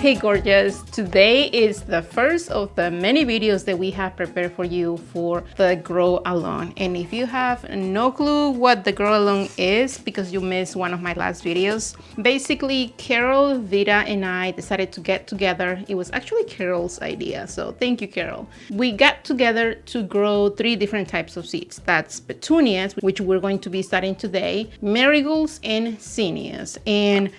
Hey gorgeous, today is the first of the many videos that we have prepared for you for the grow along. And if you have no clue what the grow along is because you missed one of my last videos, basically Carol, Vida, and I decided to get together. It was actually Carol's idea, so thank you, Carol. We got together to grow 3 different types of seeds. That's petunias, which we're going to be starting today, marigolds, and zinnias. And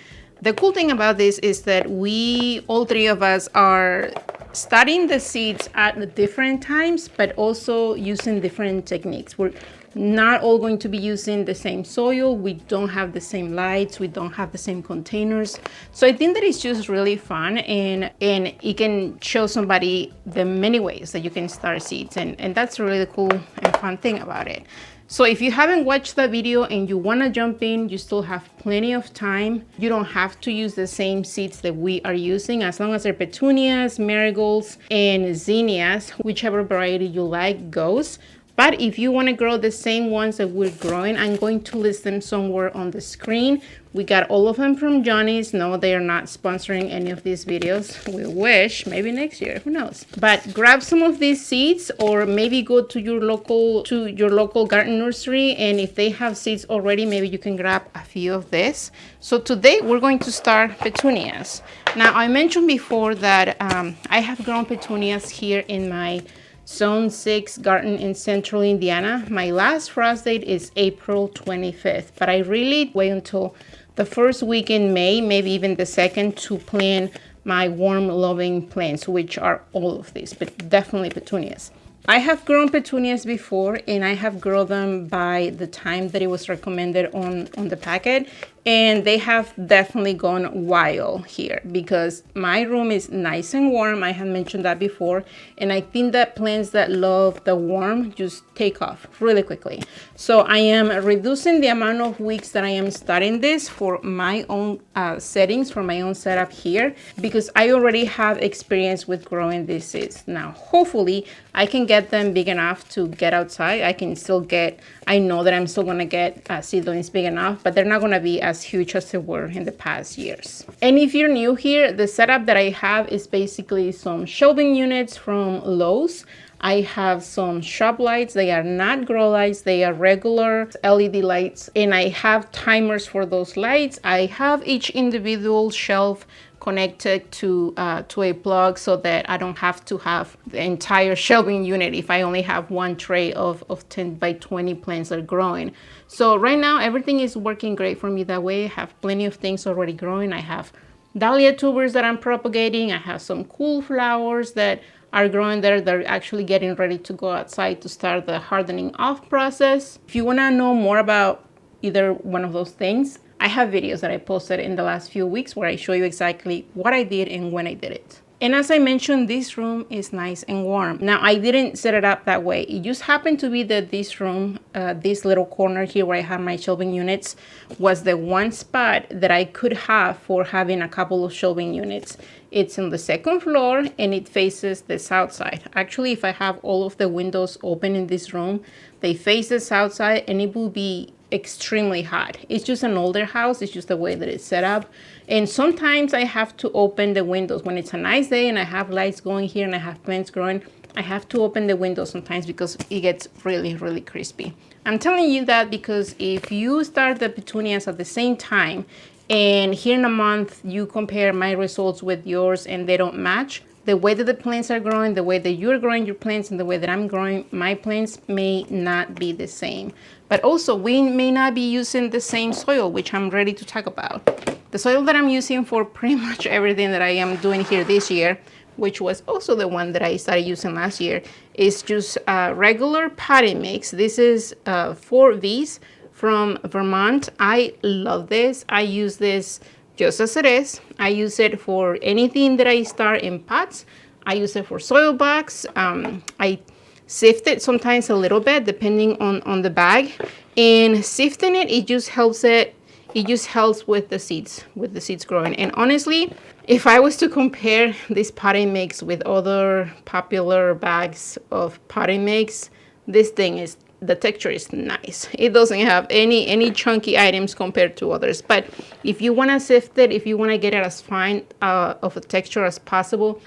the cool thing about this is that all 3 of us are starting the seeds at different times, but also using different techniques. We're not all going to be using the same soil. We don't have the same lights. We don't have the same containers. So I think that it's just really fun, and it can show somebody the many ways that you can start seeds. And that's a really cool and fun thing about it. So if you haven't watched the video and you want to jump in, you still have plenty of time. You don't have to use the same seeds that we are using, as long as they're petunias, marigolds, and zinnias, whichever variety you like goes. But if you want to grow the same ones that we're growing, I'm going to list them somewhere on the screen. We got all of them from Johnny's. No, they are not sponsoring any of these videos. We wish, maybe next year, who knows. But grab some of these seeds, or maybe go to your local garden nursery, and if they have seeds already, maybe you can grab a few of this. So today we're going to start petunias. Now I mentioned before that I have grown petunias here in my Zone 6 garden in central Indiana. My last frost date is April 25th, but I really wait until the first week in May, maybe even the second, to plant my warm loving plants, which are all of these, but definitely petunias. I have grown petunias before, and I have grown them by the time that it was recommended on the packet, and they have definitely gone wild here because my room is nice and warm. I have mentioned that before, and I think that plants that love the warm just take off really quickly. So I am reducing the amount of weeks that I am starting this for my own settings, for my own setup here, because I already have experience with growing these seeds. Now hopefully I can get them big enough to get outside. I know that I'm still gonna get seedlings big enough, but they're not gonna be as huge as they were in the past years. And if you're new here, the setup that I have is basically some shelving units from Lowe's. I have some shop lights. They are not grow lights, they are regular LED lights, and I have timers for those lights. I have each individual shelf connected to a plug so that I don't have to have the entire shelving unit if I only have one tray of 10 by 20 plants that are growing. So right now everything is working great for me that way. I have plenty of things already growing. I have dahlia tubers that I'm propagating. I have some cool flowers that are growing there. They're actually getting ready to go outside to start the hardening off process. If you want to know more about either one of those things, I have videos that I posted in the last few weeks where I show you exactly what I did and when I did it. And as I mentioned, this room is nice and warm. Now, I didn't set it up that way. It just happened to be that this room, this little corner here where I have my shelving units, was the one spot that I could have for having a couple of shelving units. It's on the 2nd floor and it faces the south side. Actually, if I have all of the windows open in this room, they face the south side and it will be extremely hot. It's just an older house. It's just the way that it's set up. And sometimes I have to open the windows when it's a nice day and I have lights going here and I have plants growing. I have to open the windows sometimes because it gets really, really crispy. I'm telling you that because if you start the petunias at the same time and here in a month you compare my results with yours and they don't match, the way that the plants are growing, the way that you're growing your plants, and the way that I'm growing my plants may not be the same. But also, we may not be using the same soil, which I'm ready to talk about. The soil that I'm using for pretty much everything that I am doing here this year, which was also the one that I started using last year, is just regular potting mix. This is 4Vs from Vermont. I love this. I use this just as it is. I use it for anything that I start in pots. I use it for soil bags. I sift it sometimes a little bit depending on the bag. And sifting it just helps with the seeds growing. And honestly, if I was to compare this potting mix with other popular bags of potting mix, this thing is the texture is nice. It doesn't have any chunky items compared to others. But if you want to sift it, if you want to get it as fine of a texture as possible,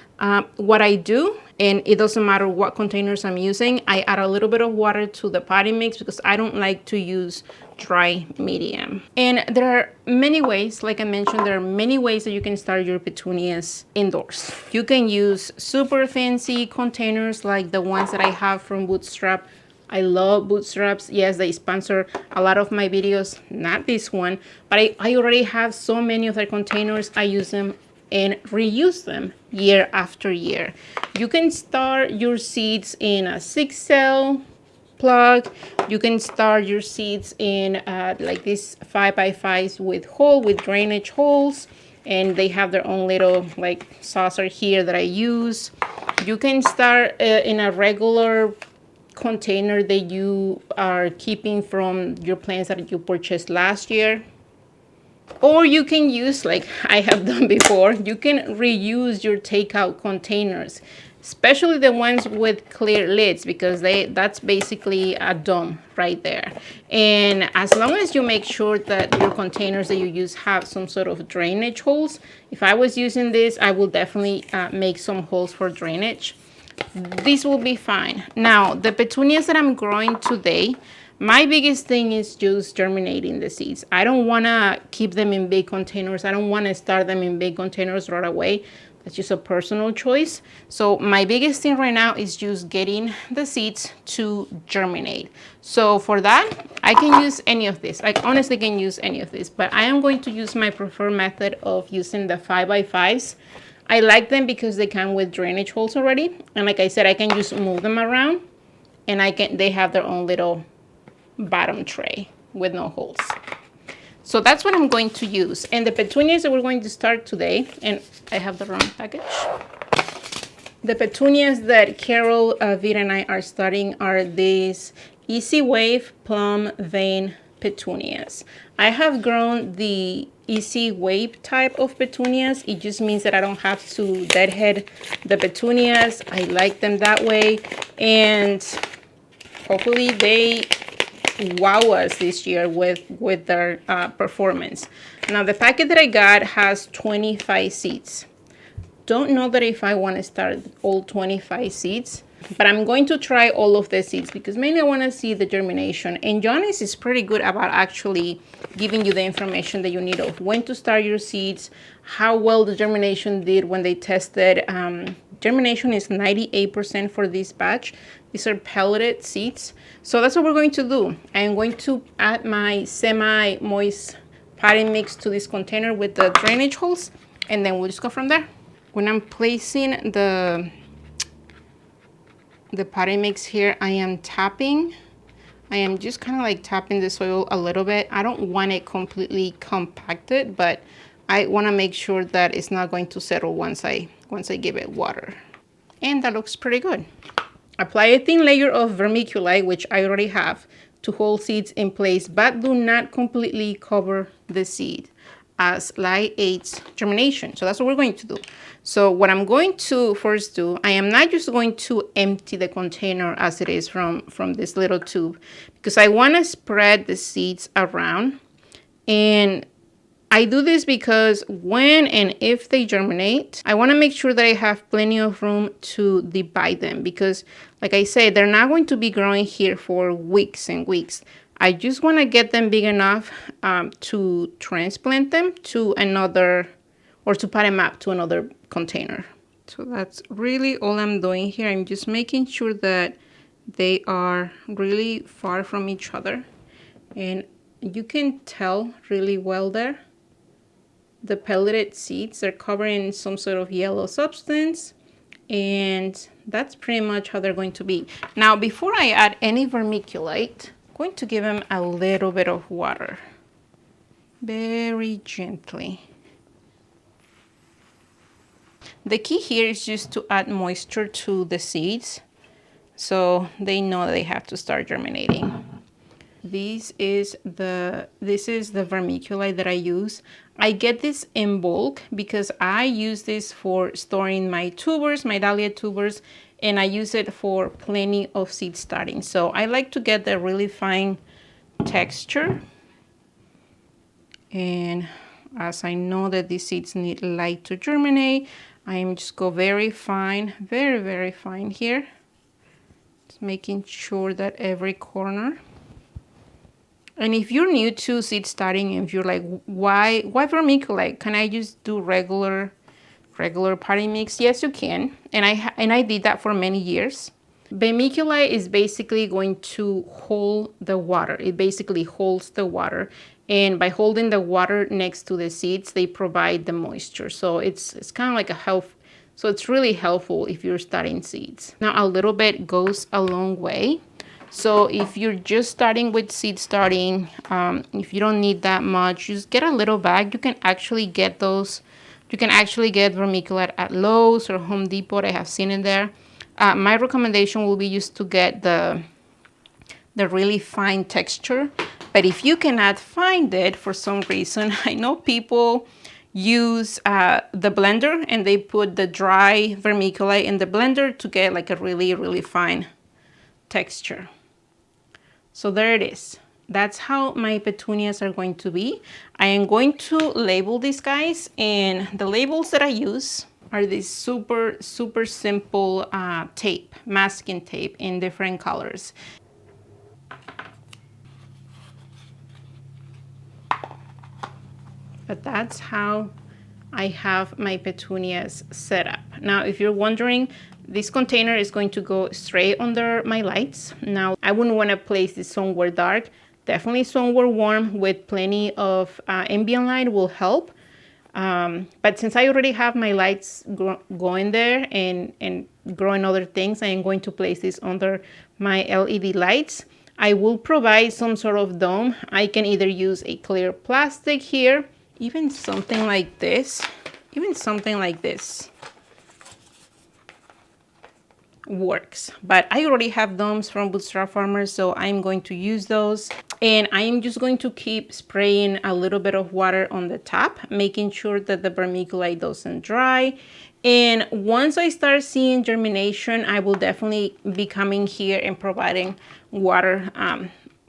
what I do, and it doesn't matter what containers I'm using, I add a little bit of water to the potting mix because I don't like to use dry medium. And there are many ways, like I mentioned, there are many ways that you can start your petunias indoors. You can use super fancy containers like the ones that I have from Bootstrap. I love Bootstraps. Yes, they sponsor a lot of my videos, not this one, but I already have so many of their containers. I use them and reuse them year after year. You can start your seeds in a 6-cell plug. You can start your seeds in like these 5x5s with drainage holes, and they have their own little like saucer here that I use. You can start in a regular container that you are keeping from your plants that you purchased last year. Or you can use, like I have done before, you can reuse your takeout containers, especially the ones with clear lids, because that's basically a dome right there. And as long as you make sure that your containers that you use have some sort of drainage holes, if I was using this, I will definitely make some holes for drainage. This will be fine. Now, the petunias that I'm growing today, my biggest thing is just germinating the seeds. I don't want to keep them in big containers. I don't want to start them in big containers right away. That's just a personal choice. So my biggest thing right now is just getting the seeds to germinate. So for that, I can use any of this. I honestly can use any of this, but I am going to use my preferred method of using the 5x5s. I like them because they come with drainage holes already. And like I said, I can just move them around, and they have their own little bottom tray with no holes. So that's what I'm going to use. And the petunias that we're going to start today, and I have the wrong package. The petunias that Carol, Vita, and I are starting are these Easy Wave Plum Vein petunias. I have grown the Easy Wave type of petunias. It just means that I don't have to deadhead the petunias. I like them that way. And hopefully they wow us this year with their performance. Now the packet that I got has 25 seeds. Don't know that if I want to start all 25 seeds, but I'm going to try all of the seeds because mainly I want to see the germination. And Johnny's is pretty good about actually giving you the information that you need of when to start your seeds, how well the germination did when they tested. Germination is 98% for this batch. These are pelleted seeds. So that's what we're going to do. I'm going to add my semi-moist potting mix to this container with the drainage holes, and then we'll just go from there. When I'm placing the potting mix here, I am tapping. I am just kind of like tapping the soil a little bit. I don't want it completely compacted, but I want to make sure that it's not going to settle once I give it water. And that looks pretty good. Apply a thin layer of vermiculite, which I already have, to hold seeds in place, but do not completely cover the seed, as light aids germination. So that's what we're going to do. So what I'm going to first do, I am not just going to empty the container as it is from this little tube, because I want to spread the seeds around. And I do this because when and if they germinate, I want to make sure that I have plenty of room to divide them, because like I said, they're not going to be growing here for weeks and weeks. I just want to get them big enough to transplant them to another, or to pot them up to another container. So that's really all I'm doing here. I'm just making sure that they are really far from each other. And you can tell really well there. The pelleted seeds are covering some sort of yellow substance, and that's pretty much how they're going to be. Now, before I add any vermiculite, I'm going to give them a little bit of water, very gently. The key here is just to add moisture to the seeds so they know they have to start germinating. This is the vermiculite that I use. I get this in bulk because I use this for storing my tubers, my dahlia tubers, and I use it for plenty of seed starting. So I like to get the really fine texture. And as I know that these seeds need light to germinate, I am just go very fine, very, very fine here. Just making sure that every corner. And if you're new to seed starting, if you're like, why vermiculite? Can I just do regular potting mix? Yes, you can. And I did that for many years. Vermiculite is basically going to hold the water. It basically holds the water. And by holding the water next to the seeds, they provide the moisture. So it's kind of like a health. So it's really helpful if you're starting seeds. Now a little bit goes a long way. So if you're just starting with seed starting, if you don't need that much, just get a little bag. You can actually get those. You can actually get vermiculite at Lowe's or Home Depot. I have seen it there. My recommendation will be just to get the really fine texture. But if you cannot find it for some reason, I know people use the blender and they put the dry vermiculite in the blender to get like a really, really fine texture. So there it is. That's how my petunias are going to be. I am going to label these guys, and the labels that I use are this super, super simple tape, masking tape in different colors. But that's how I have my petunias set up. Now, if you're wondering, this container is going to go straight under my lights. Now, I wouldn't want to place this somewhere dark. Definitely somewhere warm with plenty of ambient light will help. But since I already have my lights going there and growing other things, I am going to place this under my LED lights. I will provide some sort of dome. I can either use a clear plastic here, even something like this, works. But I already have domes from Bootstrap Farmers, so I'm going to use those. And I am just going to keep spraying a little bit of water on the top, making sure that the vermiculite doesn't dry. And once I start seeing germination, I will definitely be coming here and providing water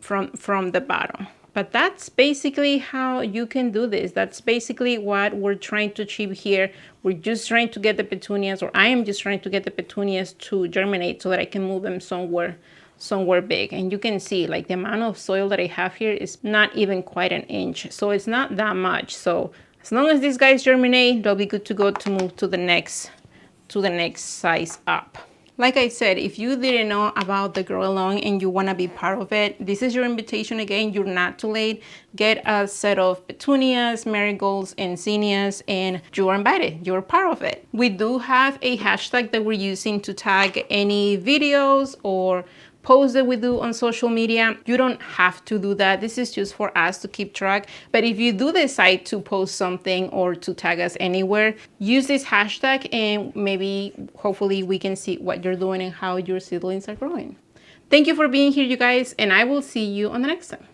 from the bottom. But that's basically how you can do this. That's basically what we're trying to achieve here. We're just trying to get the petunias, or I am just trying to get the petunias to germinate so that I can move them somewhere big. And you can see like the amount of soil that I have here is not even quite an inch. So it's not that much. So as long as these guys germinate, they'll be good to go to move to the next size up. Like I said, if you didn't know about the Grow Along and you want to be part of it, this is your invitation again. You're not too late. Get a set of petunias, marigolds, and zinnias, and you are invited. You're part of it. We do have a hashtag that we're using to tag any videos or posts that we do on social media. You don't have to do that. This is just for us to keep track. But if you do decide to post something or to tag us anywhere, use this hashtag and maybe hopefully we can see what you're doing and how your seedlings are growing. Thank you for being here, you guys, and I will see you on the next time.